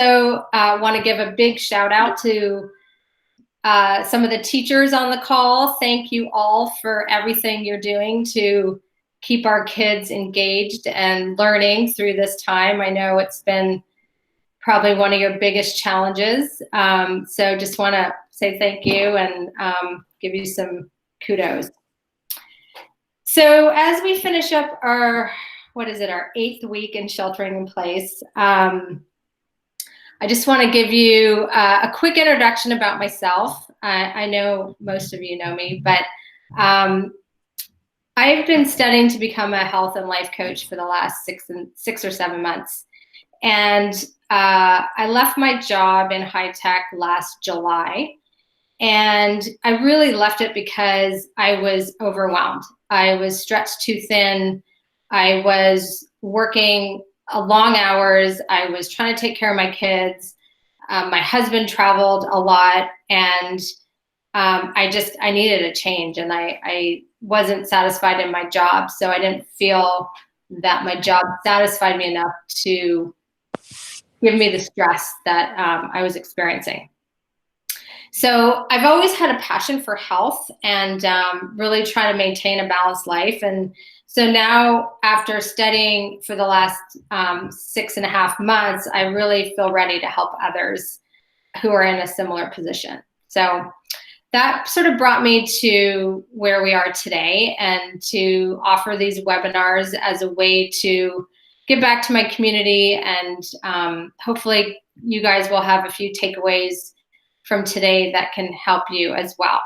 also want to give a big shout out to some of the teachers on the call. Thank you all for everything you're doing to keep our kids engaged and learning through this time. I know it's been probably one of your biggest challenges. So just want to say thank you and give you some kudos. So as we finish up our, our 8th week in sheltering in place, I just want to give you a quick introduction about myself. I know most of you know me, but I've been studying to become a health and life coach for the last 6 or 7 months. And I left my job in high tech last July. And I really left it because I was overwhelmed. I was stretched too thin. I was working long hours. I was trying to take care of my kids. My husband traveled a lot, and I needed a change, and I wasn't satisfied in my job. So I didn't feel that my job satisfied me enough to give me the stress that I was experiencing. So I've always had a passion for health and really try to maintain a balanced life. And so now, after studying for the last 6.5 months, I really feel ready to help others who are in a similar position. So that sort of brought me to where we are today, and to offer these webinars as a way to give back to my community. And hopefully you guys will have a few takeaways from today that can help you as well.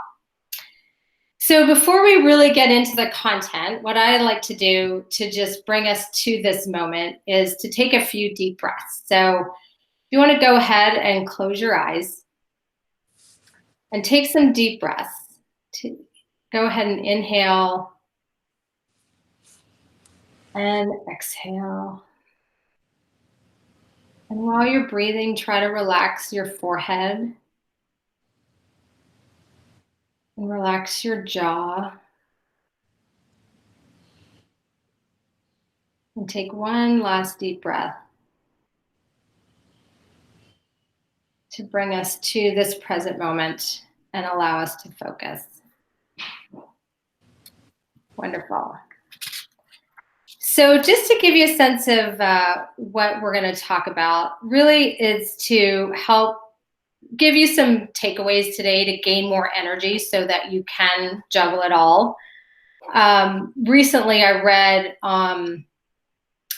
So before we really get into the content, what I like to do to just bring us to this moment is to take a few deep breaths. So if you want to go ahead and close your eyes and take some deep breaths. Go ahead and inhale and exhale. And while you're breathing, try to relax your forehead and relax your jaw. And take one last deep breath to bring us to this present moment and allow us to focus. Wonderful. So just to give you a sense of what we're going to talk about, really is to help give you some takeaways today to gain more energy so that you can juggle it all. Recently, I read on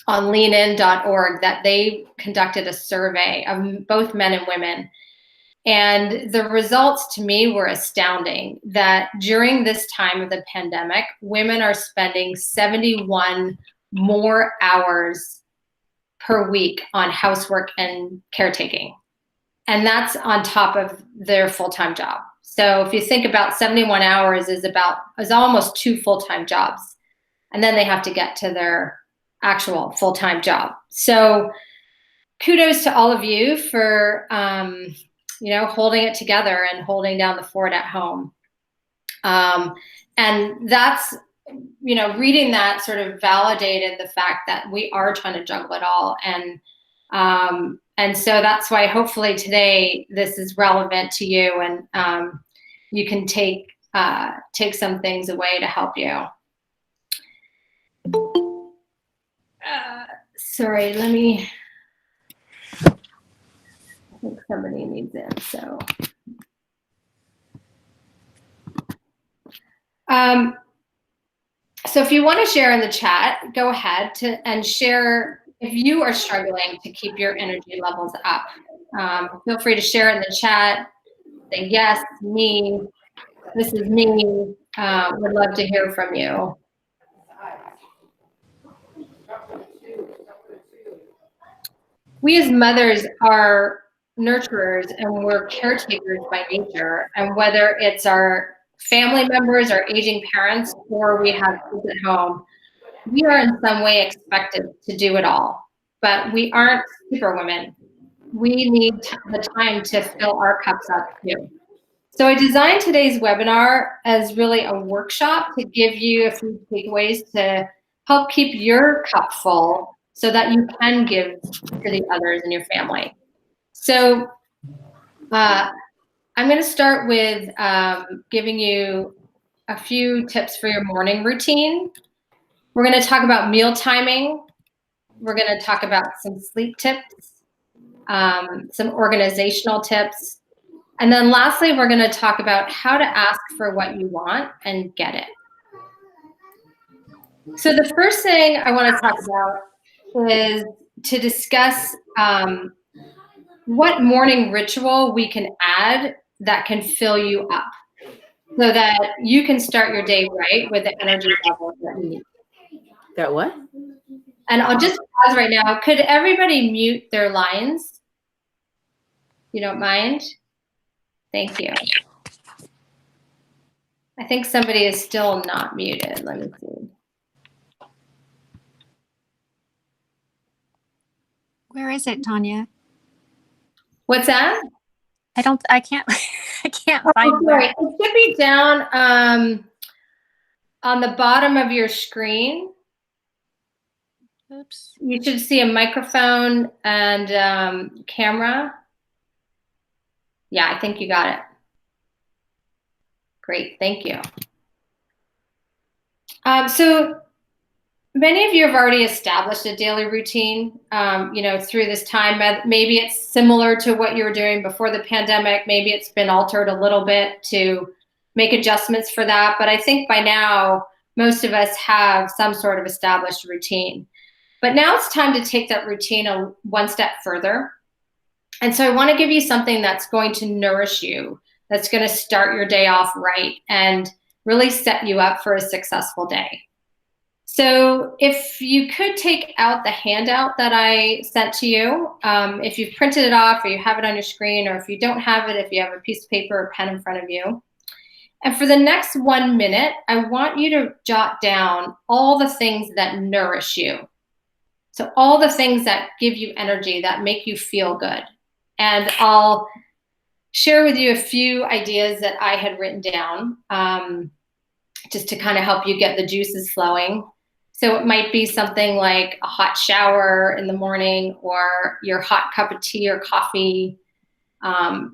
leanin.org that they conducted a survey of both men and women. And the results to me were astounding, that during this time of the pandemic, women are spending 71 more hours per week on housework and caretaking. And that's on top of their full-time job. So if you think about 71 hours is almost 2 full-time jobs. And then they have to get to their actual full-time job. So kudos to all of you for holding it together and holding down the fort at home. And that's, reading that sort of validated the fact that we are trying to juggle it all. And so that's why hopefully today this is relevant to you, and you can take some things away to help you. Sorry, I think somebody needs in, so. So if you want to share in the chat, go ahead and share if you are struggling to keep your energy levels up. Feel free to share in the chat, say yes, me, this is me. Would love to hear from you. We as mothers are nurturers, and we're caretakers by nature. And whether it's our family members, our aging parents, or we have kids at home, we are in some way expected to do it all. But we aren't superwomen. We need the time to fill our cups up too. So I designed today's webinar as really a workshop to give you a few takeaways to help keep your cup full so that you can give to the others in your family. So I'm going to start with giving you a few tips for your morning routine. We're going to talk about meal timing. We're going to talk about some sleep tips, some organizational tips. And then lastly, we're going to talk about how to ask for what you want and get it. So the first thing I want to talk about is to discuss what morning ritual we can add that can fill you up so that you can start your day right with the energy level that you need. That what? And I'll just pause right now. Could everybody mute their lines? You don't mind? Thank you. I think somebody is still not muted. Let me see. Where is it, Tanya? What's that? I can't find where. It should be down on the bottom of your screen. Oops. You should see a microphone and camera. Yeah, I think you got it. Great, thank you. So many of you have already established a daily routine, through this time. Maybe it's similar to what you were doing before the pandemic. Maybe it's been altered a little bit to make adjustments for that. But I think by now, most of us have some sort of established routine. But now it's time to take that routine one step further. And so I want to give you something that's going to nourish you, that's going to start your day off right and really set you up for a successful day. So if you could take out the handout that I sent to you, if you've printed it off or you have it on your screen, or if you don't have it, if you have a piece of paper or pen in front of you. And for the next 1 minute, I want you to jot down all the things that nourish you. So all the things that give you energy, that make you feel good. And I'll share with you a few ideas that I had written down just to kind of help you get the juices flowing. So it might be something like a hot shower in the morning, or your hot cup of tea or coffee.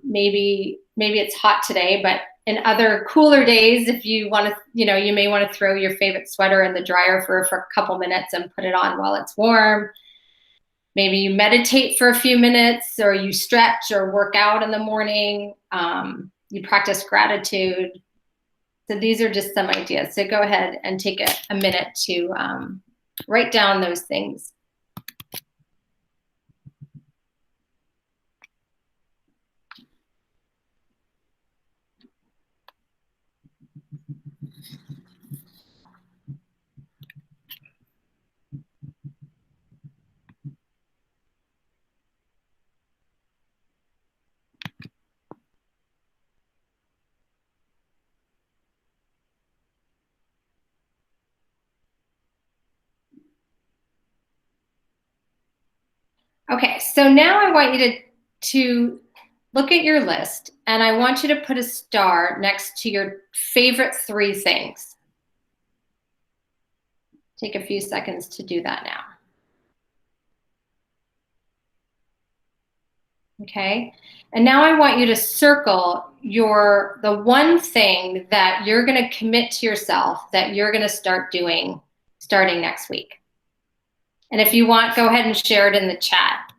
Maybe it's hot today, but in other cooler days, if you want to, you may want to throw your favorite sweater in the dryer for a couple minutes and put it on while it's warm. Maybe you meditate for a few minutes, or you stretch or work out in the morning. You practice gratitude. So these are just some ideas. So go ahead and take a minute to write down those things. Okay, so now I want you to look at your list, and I want you to put a star next to your favorite 3 things. Take a few seconds to do that now. Okay, and now I want you to circle the one thing that you're going to commit to yourself that you're going to start doing starting next week. And if you want, go ahead and share it in the chat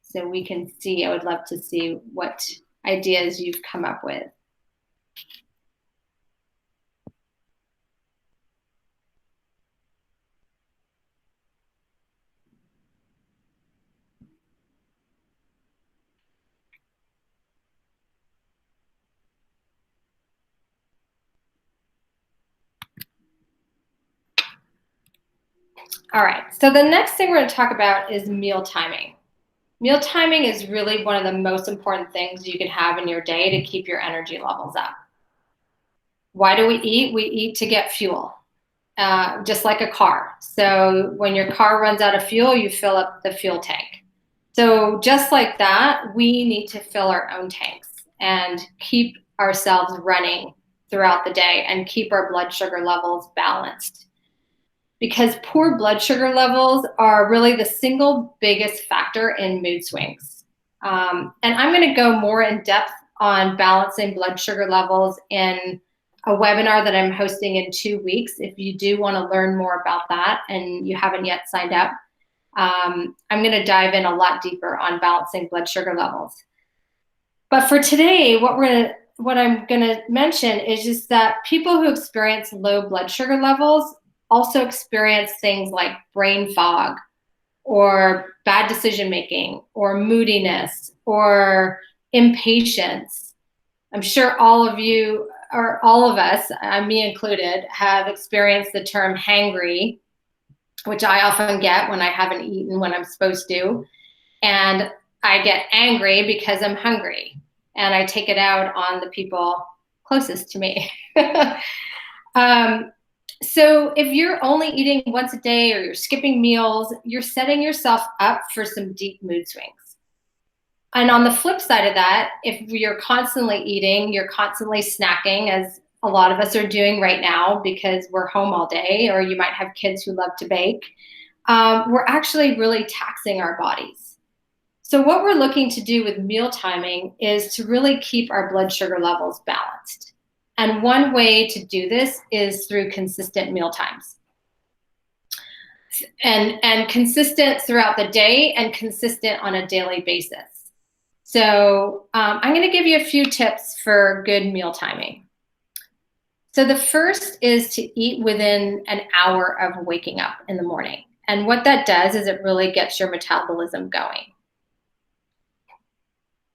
so we can see. I would love to see what ideas you've come up with. All right, so the next thing we're going to talk about is meal timing. Meal timing is really one of the most important things you can have in your day to keep your energy levels up. Why do we eat? We eat to get fuel, just like a car. So when your car runs out of fuel, you fill up the fuel tank. So just like that, we need to fill our own tanks and keep ourselves running throughout the day and keep our blood sugar levels balanced. Because poor blood sugar levels are really the single biggest factor in mood swings. And I'm going to go more in depth on balancing blood sugar levels in a webinar that I'm hosting in 2 weeks. If you do want to learn more about that and you haven't yet signed up, I'm going to dive in a lot deeper on balancing blood sugar levels. But for today, what I'm going to mention is just that people who experience low blood sugar levels also experience things like brain fog or bad decision making or moodiness or impatience. I'm sure all of you, or all of us, me included, have experienced the term hangry, which I often get when I haven't eaten when I'm supposed to. And I get angry because I'm hungry. And I take it out on the people closest to me. So if you're only eating once a day or you're skipping meals, you're setting yourself up for some deep mood swings. And on the flip side of that, if you're constantly eating, you're constantly snacking, as a lot of us are doing right now because we're home all day, or you might have kids who love to bake, we're actually really taxing our bodies. So what we're looking to do with meal timing is to really keep our blood sugar levels balanced. And one way to do this is through consistent meal times. And consistent throughout the day and consistent on a daily basis. So I'm going to give you a few tips for good meal timing. So the first is to eat within an hour of waking up in the morning. And what that does is it really gets your metabolism going.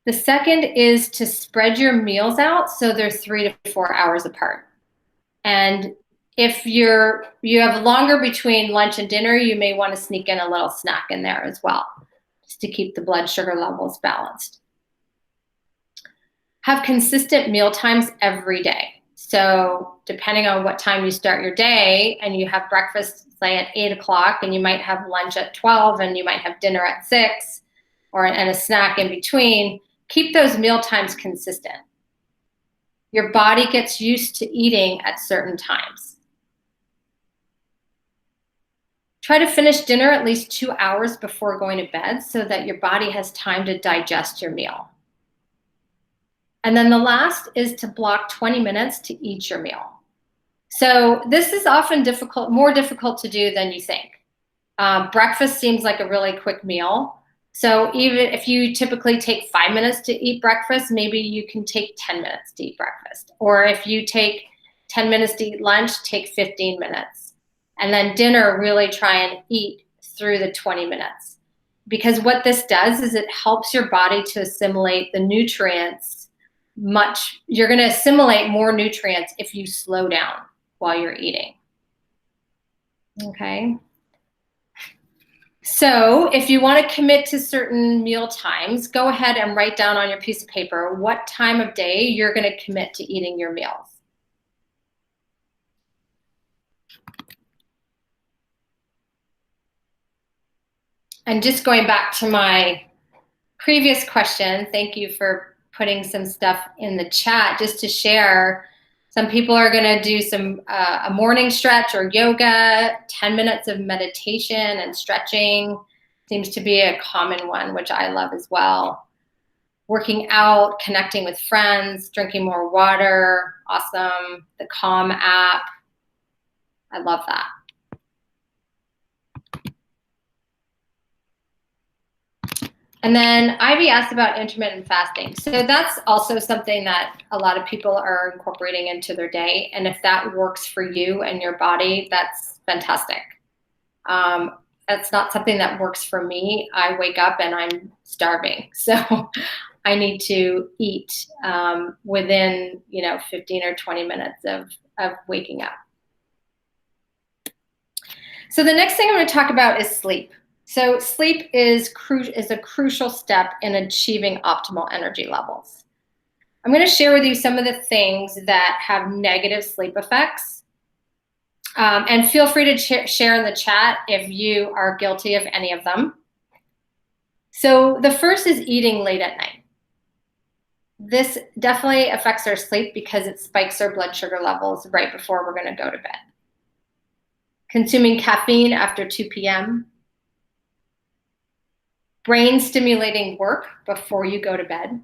The second is to spread your meals out so they're 3 to 4 hours apart. And if you have longer between lunch and dinner, you may want to sneak in a little snack in there as well, just to keep the blood sugar levels balanced. Have consistent meal times every day. So depending on what time you start your day, and you have breakfast, say, at 8 o'clock, and you might have lunch at 12, and you might have dinner at 6, and a snack in between, keep those meal times consistent. Your body gets used to eating at certain times. Try to finish dinner at least 2 hours before going to bed so that your body has time to digest your meal. And then the last is to block 20 minutes to eat your meal. So this is often more difficult to do than you think. Breakfast seems like a really quick meal. So even if you typically take 5 minutes to eat breakfast, maybe you can take 10 minutes to eat breakfast. Or if you take 10 minutes to eat lunch, take 15 minutes. And then dinner, really try and eat through the 20 minutes. Because what this does is it helps your body to assimilate the nutrients you're going to assimilate more nutrients if you slow down while you're eating. Okay. So if you want to commit to certain meal times, go ahead and write down on your piece of paper what time of day you're going to commit to eating your meals. And just going back to my previous question, thank you for putting some stuff in the chat just to share. Some people are going to do a morning stretch or yoga. 10 minutes of meditation and stretching seems to be a common one, which I love as well. Working out, connecting with friends, drinking more water, awesome. The Calm app, I love that. And then Ivy asked about intermittent fasting. So that's also something that a lot of people are incorporating into their day. And if that works for you and your body, that's fantastic. That's not something that works for me. I wake up and I'm starving. So I need to eat within 15 or 20 minutes of waking up. So the next thing I'm going to talk about is sleep. So sleep is a crucial step in achieving optimal energy levels. I'm going to share with you some of the things that have negative sleep effects. And feel free to share in the chat if you are guilty of any of them. So the first is eating late at night. This definitely affects our sleep because it spikes our blood sugar levels right before we're going to go to bed. Consuming caffeine after 2 p.m., brain stimulating work before you go to bed,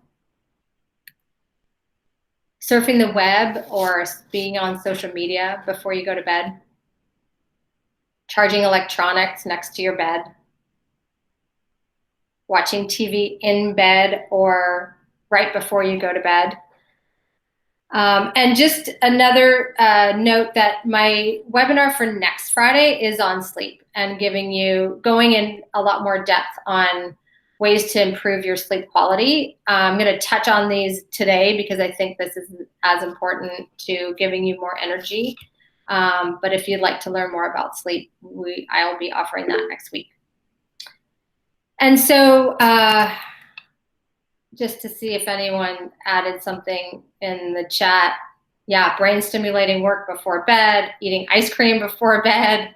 surfing the web or being on social media before you go to bed, charging electronics next to your bed, watching TV in bed or right before you go to bed. And just another note that my webinar for next Friday is on sleep and going in a lot more depth on ways to improve your sleep quality. I'm going to touch on these today because I think this is as important to giving you more energy. But if you'd like to learn more about sleep, I'll be offering that next week. And so just to see if anyone added something in the chat. Yeah, brain stimulating work before bed, eating ice cream before bed.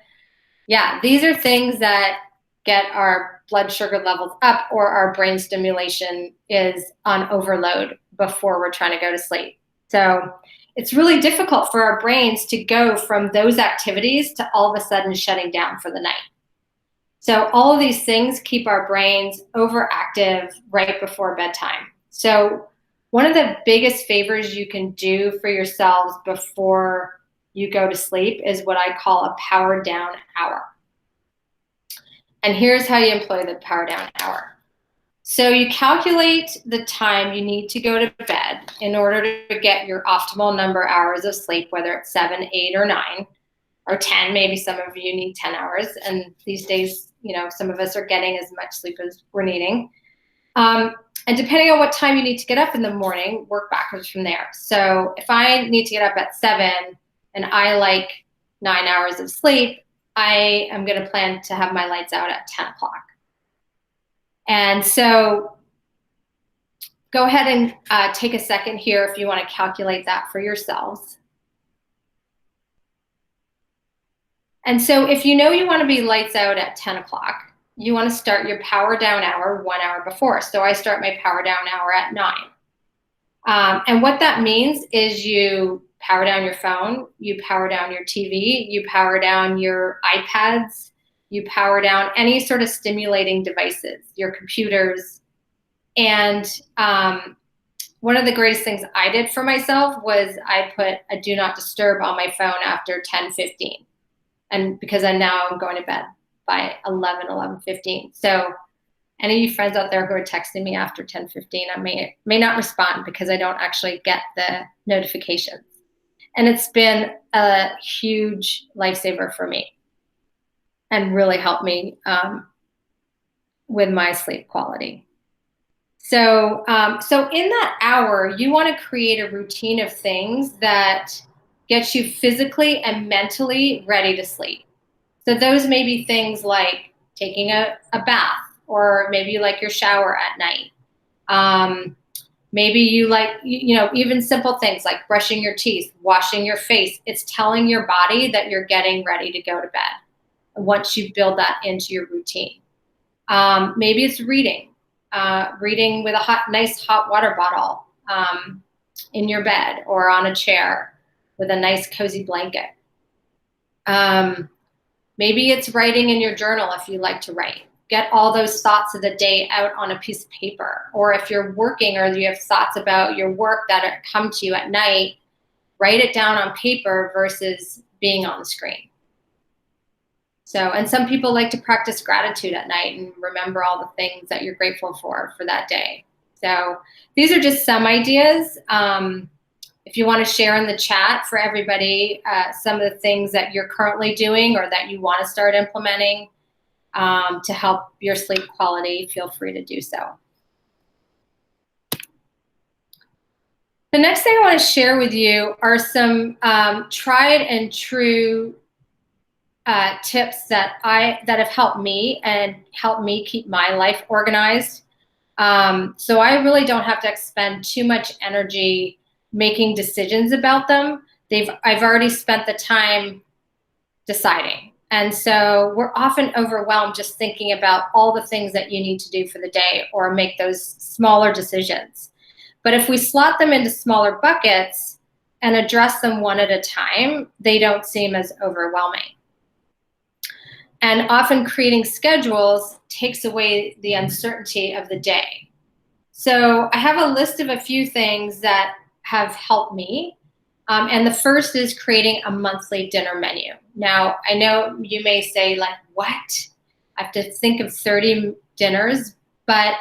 Yeah, these are things that get our blood sugar levels up, or our brain stimulation is on overload before we're trying to go to sleep. So it's really difficult for our brains to go from those activities to all of a sudden shutting down for the night. So all of these things keep our brains overactive right before bedtime. So one of the biggest favors you can do for yourselves before you go to sleep is what I call a power down hour. And here's how you employ the power down hour. So you calculate the time you need to go to bed in order to get your optimal number of hours of sleep, whether it's 7, 8, or 9, or 10. Maybe some of you need 10 hours. And these days, some of us are getting as much sleep as we're needing. And depending on what time you need to get up in the morning, work backwards from there. So if I need to get up at 7 and I like 9 hours of sleep, I am going to plan to have my lights out at 10 o'clock. And so go ahead and take a second here if you want to calculate that for yourselves. And so if you know you want to be lights out at 10 o'clock, you want to start your power down hour 1 hour before. So I start my power down hour at 9. And what that means is you power down your phone, you power down your TV, you power down your iPads, you power down any sort of stimulating devices, your computers. And one of the greatest things I did for myself was I put a do not disturb on my phone after 10:15. And because I'm going to bed by 11:15. So any of you friends out there who are texting me after 10:15, I may not respond because I don't actually get the notifications. And it's been a huge lifesaver for me and really helped me with my sleep quality. So in that hour, you want to create a routine of things that gets you physically and mentally ready to sleep. So those may be things like taking a bath, or maybe you like your shower at night. Maybe you like, even simple things like brushing your teeth, washing your face. It's telling your body that you're getting ready to go to bed once you build that into your routine. Maybe it's reading with a nice hot water bottle in your bed or on a chair with a nice cozy blanket. Maybe it's writing in your journal if you like to write. Get all those thoughts of the day out on a piece of paper. Or if you're working or you have thoughts about your work that come to you at night, write it down on paper versus being on the screen. And some people like to practice gratitude at night and remember all the things that you're grateful for that day. So these are just some ideas. If you want to share in the chat for everybody some of the things that you're currently doing or that you want to start implementing to help your sleep quality, feel free to do so. The next thing I want to share with you are some tried and true tips that have helped me and helped me keep my life organized. So I really don't have to expend too much energy making decisions about them. I've already spent the time deciding. And so we're often overwhelmed just thinking about all the things that you need to do for the day or make those smaller decisions. But if we slot them into smaller buckets and address them one at a time, they don't seem as overwhelming. And often creating schedules takes away the uncertainty of the day. So I have a list of a few things that have helped me. And the first is creating a monthly dinner menu. Now, I know you may say, like, what? I have to think of 30 dinners. But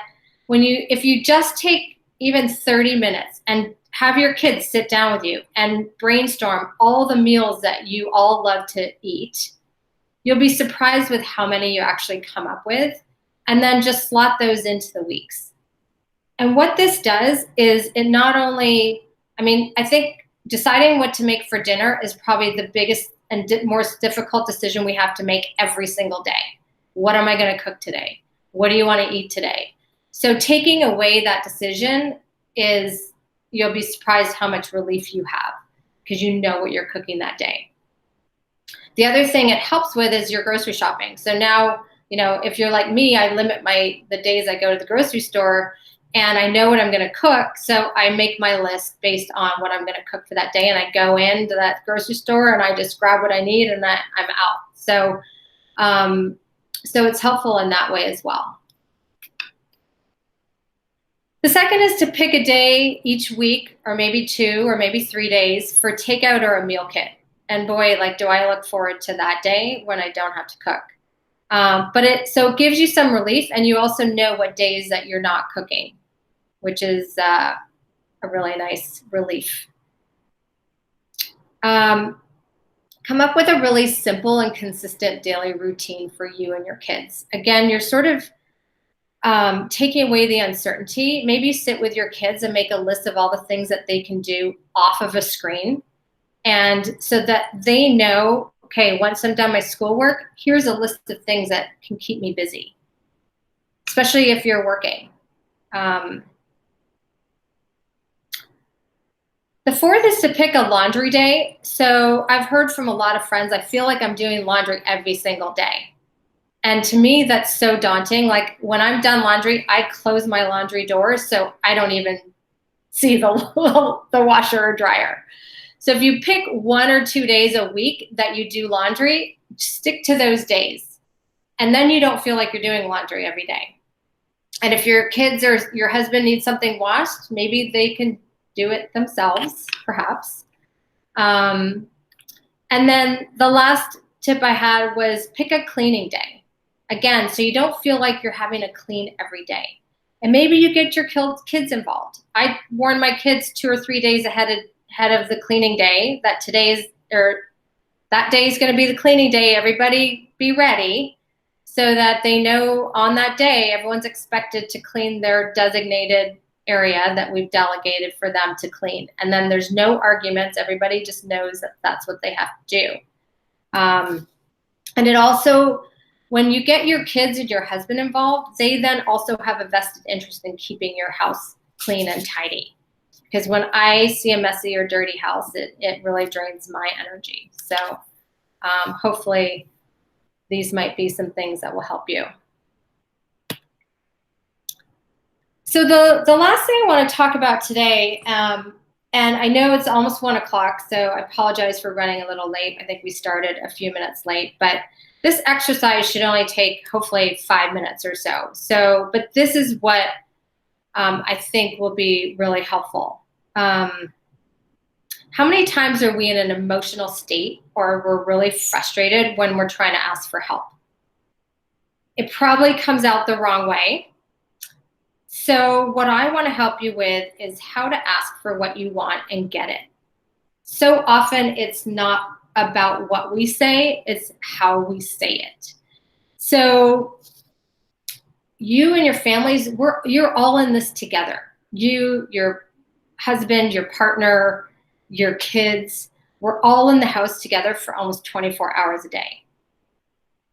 if you just take even 30 minutes and have your kids sit down with you and brainstorm all the meals that you all love to eat, you'll be surprised with how many you actually come up with, and then just slot those into the weeks. And what this does is it not only, I think deciding what to make for dinner is probably the biggest and most difficult decision we have to make every single day. What am I going to cook today? What do you want to eat today? So taking away that decision you'll be surprised how much relief you have because you know what you're cooking that day. The other thing it helps with is your grocery shopping. So now, if you're like me, I limit the days I go to the grocery store, and I know what I'm going to cook. So I make my list based on what I'm going to cook for that day. And I go into that grocery store and I just grab what I need and I'm out. So it's helpful in that way as well. The second is to pick a day each week, or maybe 2 or maybe 3 days for takeout or a meal kit. And boy, do I look forward to that day when I don't have to cook. But it gives you some relief, and you also know what days that you're not cooking, which is a really nice relief. Come up with a really simple and consistent daily routine for you and your kids. Again, you're sort of taking away the uncertainty. Maybe sit with your kids and make a list of all the things that they can do off of a screen. And so that they know, okay, once I'm done my schoolwork, here's a list of things that can keep me busy, especially if you're working. The fourth is to pick a laundry day. So I've heard from a lot of friends, I feel like I'm doing laundry every single day. And to me, that's so daunting. Like when I'm done laundry, I close my laundry doors so I don't even see the washer or dryer. So if you pick 1 or 2 days a week that you do laundry, stick to those days. And then you don't feel like you're doing laundry every day. And if your kids or your husband needs something washed, maybe they can do it themselves, perhaps. And then the last tip I had was pick a cleaning day. Again, so you don't feel like you're having to clean every day. And maybe you get your kids involved. I warn my kids 2 or 3 days ahead of the cleaning day that that day is going to be the cleaning day. Everybody be ready, so that they know on that day everyone's expected to clean their designated area that we've delegated for them to clean. And then there's no arguments. Everybody just knows that that's what they have to do. And it also, when you get your kids and your husband involved, they then also have a vested interest in keeping your house clean and tidy. Because when I see a messy or dirty house, it really drains my energy. So hopefully these might be some things that will help you. So the last thing I want to talk about today, and I know it's almost 1 o'clock, so I apologize for running a little late. I think we started a few minutes late, but this exercise should only take hopefully 5 minutes or so. But this is what I think will be really helpful. How many times are we in an emotional state or we're really frustrated when we're trying to ask for help? It probably comes out the wrong way. So what I want to help you with is how to ask for what you want and get it. So often it's not about what we say, it's how we say it. So you and your families, you're all in this together. You, your husband, your partner, your kids, we're all in the house together for almost 24 hours a day.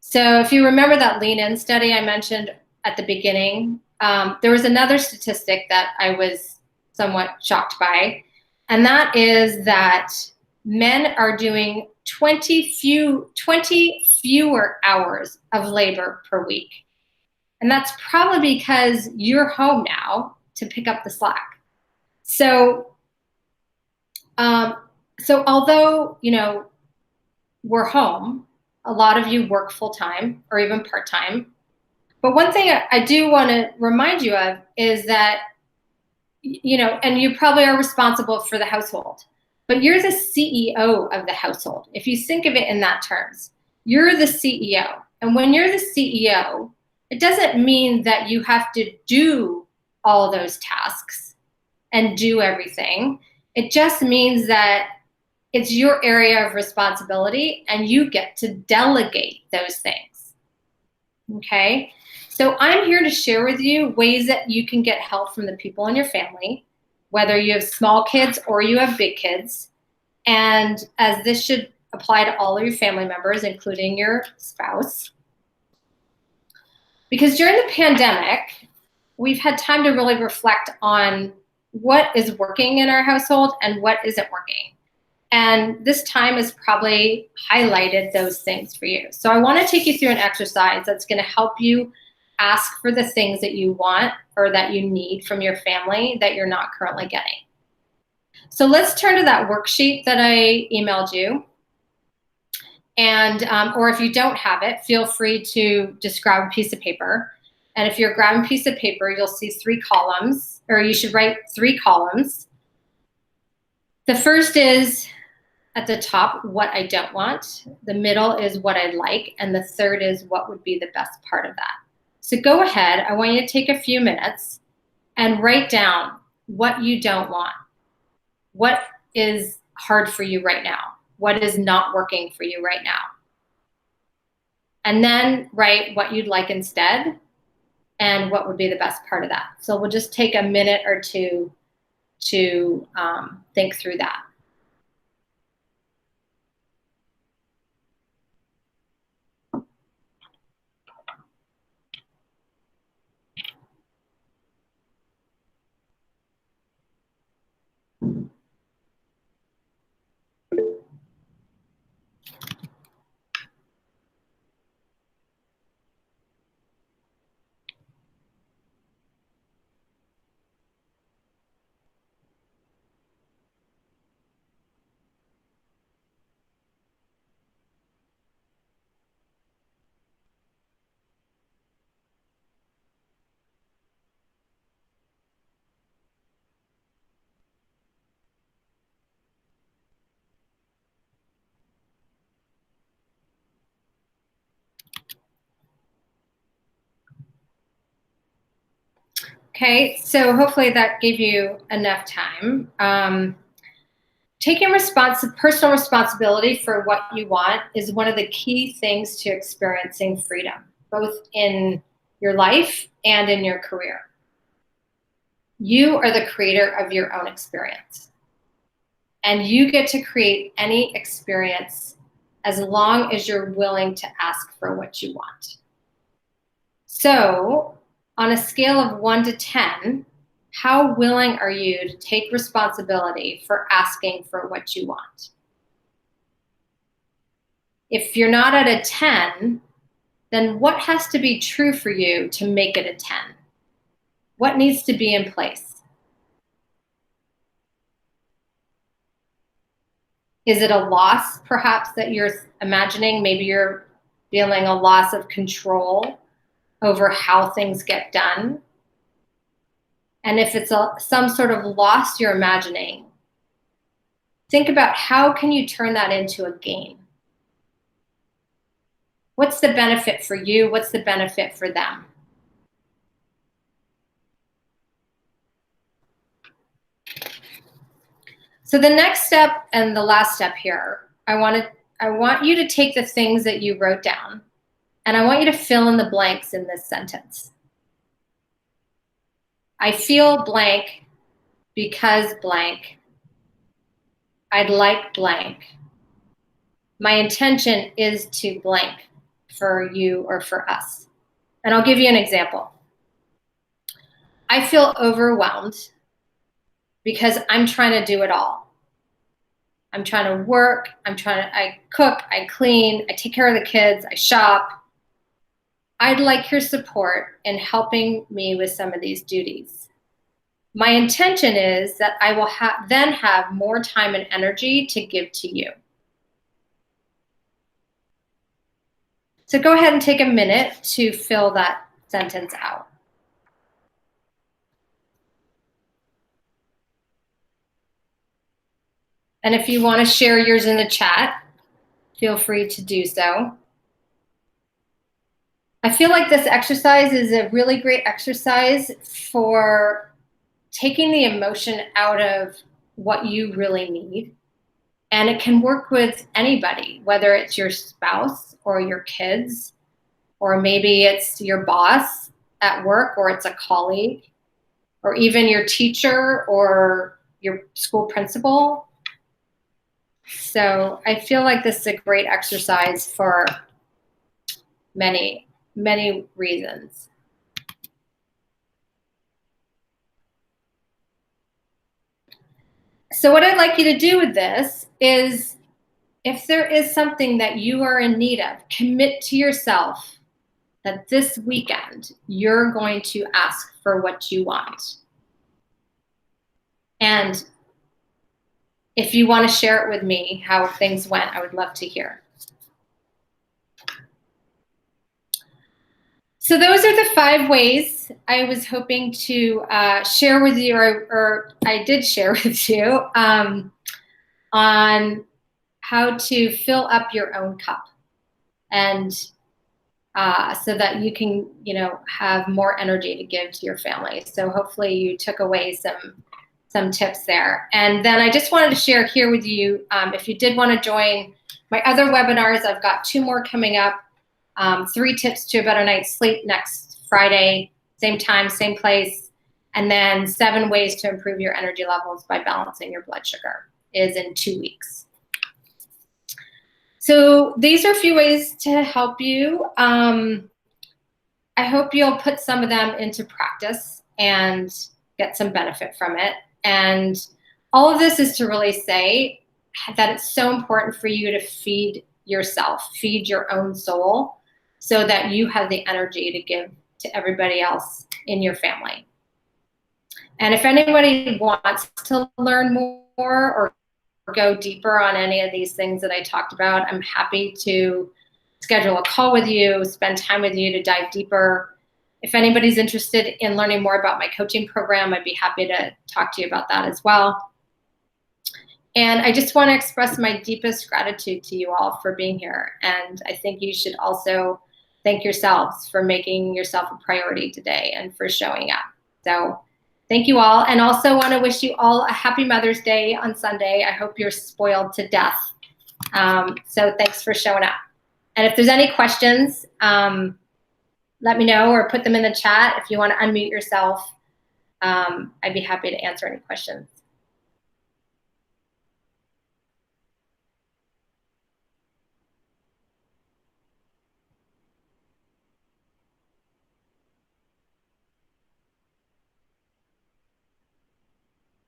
So if you remember that Lean In study I mentioned at the beginning, there was another statistic that I was somewhat shocked by, and that is that men are doing 20 fewer hours of labor per week. And that's probably because you're home now to pick up the slack. So although, we're home, A lot of you work full-time or even part-time. But one thing I do want to remind you of is that, and you probably are responsible for the household, but you're the CEO of the household. If you think of it in that terms, you're the CEO. And when you're the CEO, it doesn't mean that you have to do all those tasks and do everything. It just means that it's your area of responsibility and you get to delegate those things. Okay? So I'm here to share with you ways that you can get help from the people in your family, whether you have small kids or you have big kids. And as this should apply to all of your family members, including your spouse. Because during the pandemic, we've had time to really reflect on what is working in our household and what isn't working. And this time has probably highlighted those things for you. So I want to take you through an exercise that's going to help you ask for the things that you want or that you need from your family that you're not currently getting. So let's turn to that worksheet that I emailed you. And, or if you don't have it, feel free to just grab a piece of paper. And if you're grabbing a piece of paper, you'll see 3 columns, or you should write 3 columns. The first is at the top, what I don't want. The middle is what I'd like. And the third is what would be the best part of that. So go ahead. I want you to take a few minutes and write down what you don't want. What is hard for you right now? What is not working for you right now? And then write what you'd like instead and what would be the best part of that. So we'll just take a minute or two to think through that. Okay, so hopefully that gave you enough time. Taking personal responsibility for what you want is one of the key things to experiencing freedom, both in your life and in your career. You are the creator of your own experience. And you get to create any experience as long as you're willing to ask for what you want. So, on a scale of 1 to 10, how willing are you to take responsibility for asking for what you want? If you're not at a 10, then what has to be true for you to make it a 10? What needs to be in place? Is it a loss, perhaps, that you're imagining? Maybe you're feeling a loss of control over how things get done. And if it's some sort of loss you're imagining, think about how can you turn that into a gain? What's the benefit for you? What's the benefit for them? So the next step and the last step here, I want you to take the things that you wrote down and I want you to fill in the blanks in this sentence. I feel blank because blank. I'd like blank. My intention is to blank for you or for us. And I'll give you an example. I feel overwhelmed because I'm trying to do it all. I'm trying to work, I cook, I clean, I take care of the kids, I shop. I'd like your support in helping me with some of these duties. My intention is that I will then have more time and energy to give to you. So go ahead and take a minute to fill that sentence out. And if you want to share yours in the chat, feel free to do so. I feel like this exercise is a really great exercise for taking the emotion out of what you really need. And it can work with anybody, whether it's your spouse or your kids, or maybe it's your boss at work, or it's a colleague, or even your teacher or your school principal. So I feel like this is a great exercise for many, many reasons. So what I'd like you to do with this is, if there is something that you are in need of, commit to yourself that this weekend you're going to ask for what you want. And if you want to share it with me, how things went, I would love to hear. So those are the 5 ways I was hoping to share with you, or I did share with you, on how to fill up your own cup, and so that you can, have more energy to give to your family. So hopefully you took away some tips there. And then I just wanted to share here with you, if you did want to join my other webinars, I've got 2 more coming up. 3 tips to a better night's sleep next Friday, same time, same place. And then 7 ways to improve your energy levels by balancing your blood sugar is in 2 weeks. So these are a few ways to help you. I hope you'll put some of them into practice and get some benefit from it. And all of this is to really say that it's so important for you to feed yourself, feed your own soul, so that you have the energy to give to everybody else in your family. And if anybody wants to learn more or go deeper on any of these things that I talked about, I'm happy to schedule a call with you, spend time with you to dive deeper. If anybody's interested in learning more about my coaching program, I'd be happy to talk to you about that as well. And I just want to express my deepest gratitude to you all for being here. And I think you should also thank yourselves for making yourself a priority today and for showing up. So thank you all. And also want to wish you all a happy Mother's Day on Sunday. I hope you're spoiled to death. So thanks for showing up. And if there's any questions, let me know or put them in the chat. If you want to unmute yourself, I'd be happy to answer any questions.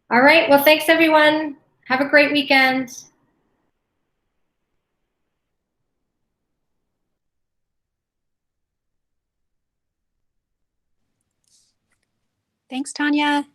All right, well, thanks everyone. Have a great weekend. Thanks, Tanya.